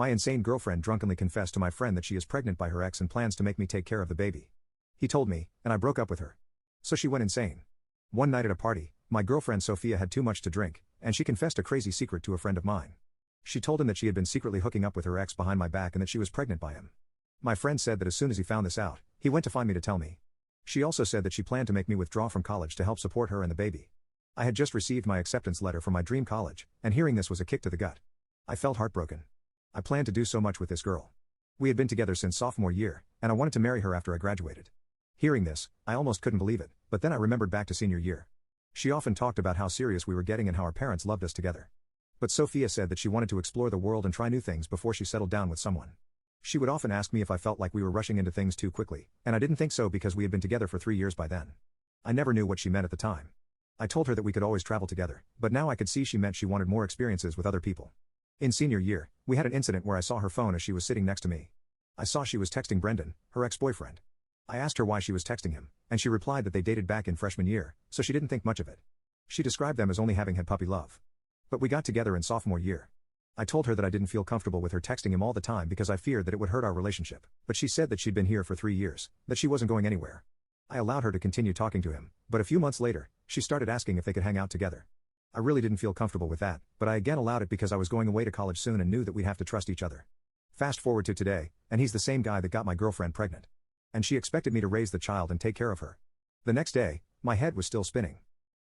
My insane girlfriend drunkenly confessed to my friend that she is pregnant by her ex and plans to make me take care of the baby. He told me, and I broke up with her. So she went insane. One night at a party, my girlfriend Sophia had too much to drink, and she confessed a crazy secret to a friend of mine. She told him that she had been secretly hooking up with her ex behind my back and that she was pregnant by him. My friend said that as soon as he found this out, he went to find me to tell me. She also said that she planned to make me withdraw from college to help support her and the baby. I had just received my acceptance letter from my dream college, and hearing this was a kick to the gut. I felt heartbroken. I planned to do so much with this girl. We had been together since sophomore year, and I wanted to marry her after I graduated. Hearing this, I almost couldn't believe it, but then I remembered back to senior year. She often talked about how serious we were getting and how our parents loved us together. But Sophia said that she wanted to explore the world and try new things before she settled down with someone. She would often ask me if I felt like we were rushing into things too quickly, and I didn't think so because we had been together for 3 years by then. I never knew what she meant at the time. I told her that we could always travel together, but now I could see she meant she wanted more experiences with other people. In senior year, we had an incident where I saw her phone as she was sitting next to me. I saw she was texting Brendan, her ex-boyfriend. I asked her why she was texting him, and she replied that they dated back in freshman year, so she didn't think much of it. She described them as only having had puppy love. But we got together in sophomore year. I told her that I didn't feel comfortable with her texting him all the time because I feared that it would hurt our relationship, but she said that she'd been here for 3 years, that she wasn't going anywhere. I allowed her to continue talking to him, but a few months later, she started asking if they could hang out together. I really didn't feel comfortable with that, but I again allowed it because I was going away to college soon and knew that we'd have to trust each other. Fast forward to today, and he's the same guy that got my girlfriend pregnant. And she expected me to raise the child and take care of her. The next day, my head was still spinning.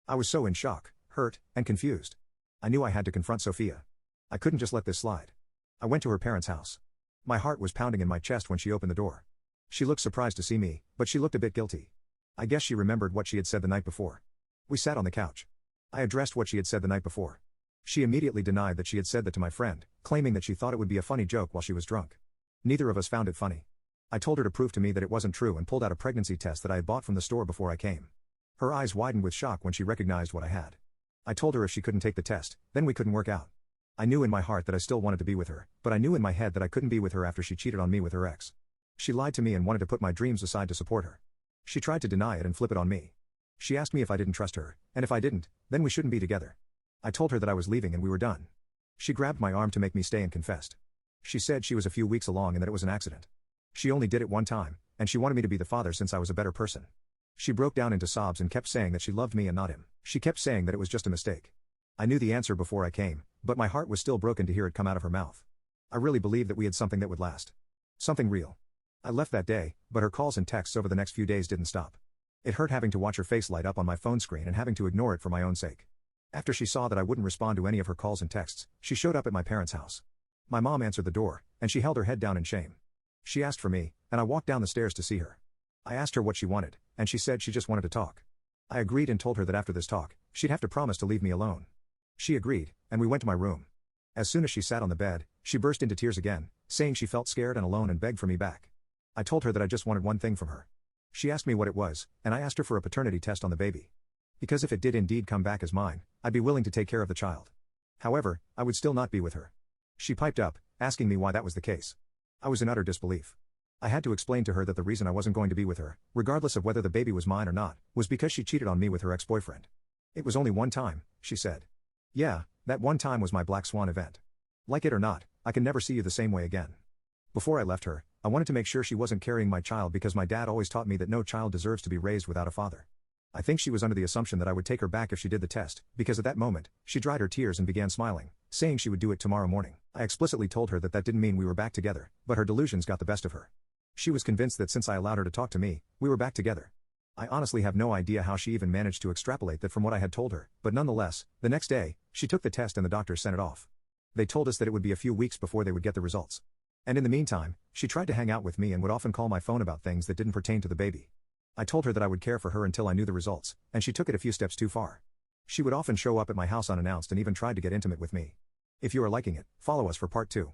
I was so in shock, hurt, and confused. I knew I had to confront Sophia. I couldn't just let this slide. I went to her parents' house. My heart was pounding in my chest when she opened the door. She looked surprised to see me, but she looked a bit guilty. I guess she remembered what she had said the night before. We sat on the couch. I addressed what she had said the night before. She immediately denied that she had said that to my friend, claiming that she thought it would be a funny joke while she was drunk. Neither of us found it funny. I told her to prove to me that it wasn't true and pulled out a pregnancy test that I had bought from the store before I came. Her eyes widened with shock when she recognized what I had. I told her if she couldn't take the test, then we couldn't work out. I knew in my heart that I still wanted to be with her, but I knew in my head that I couldn't be with her after she cheated on me with her ex. She lied to me and wanted to put my dreams aside to support her. She tried to deny it and flip it on me. She asked me if I didn't trust her, and if I didn't, then we shouldn't be together. I told her that I was leaving and we were done. She grabbed my arm to make me stay and confessed. She said she was a few weeks along and that it was an accident. She only did it one time, and she wanted me to be the father since I was a better person. She broke down into sobs and kept saying that she loved me and not him. She kept saying that it was just a mistake. I knew the answer before I came, but my heart was still broken to hear it come out of her mouth. I really believed that we had something that would last. Something real. I left that day, but her calls and texts over the next few days didn't stop. It hurt having to watch her face light up on my phone screen and having to ignore it for my own sake. After she saw that I wouldn't respond to any of her calls and texts, she showed up at my parents' house. My mom answered the door, and she held her head down in shame. She asked for me, and I walked down the stairs to see her. I asked her what she wanted, and she said she just wanted to talk. I agreed and told her that after this talk, she'd have to promise to leave me alone. She agreed, and we went to my room. As soon as she sat on the bed, she burst into tears again, saying she felt scared and alone and begged for me back. I told her that I just wanted one thing from her. She asked me what it was, and I asked her for a paternity test on the baby. Because if it did indeed come back as mine, I'd be willing to take care of the child. However, I would still not be with her. She piped up, asking me why that was the case. I was in utter disbelief. I had to explain to her that the reason I wasn't going to be with her, regardless of whether the baby was mine or not, was because she cheated on me with her ex-boyfriend. It was only one time, she said. Yeah, that one time was my black swan event. Like it or not, I can never see you the same way again. Before I left her, I wanted to make sure she wasn't carrying my child because my dad always taught me that no child deserves to be raised without a father. I think she was under the assumption that I would take her back if she did the test, because at that moment, she dried her tears and began smiling, saying she would do it tomorrow morning. I explicitly told her that that didn't mean we were back together, but her delusions got the best of her. She was convinced that since I allowed her to talk to me, we were back together. I honestly have no idea how she even managed to extrapolate that from what I had told her, but nonetheless, the next day, she took the test and the doctors sent it off. They told us that it would be a few weeks before they would get the results. And in the meantime, she tried to hang out with me and would often call my phone about things that didn't pertain to the baby. I told her that I would care for her until I knew the results, and she took it a few steps too far. She would often show up at my house unannounced and even tried to get intimate with me. If you are liking it, follow us for part 2.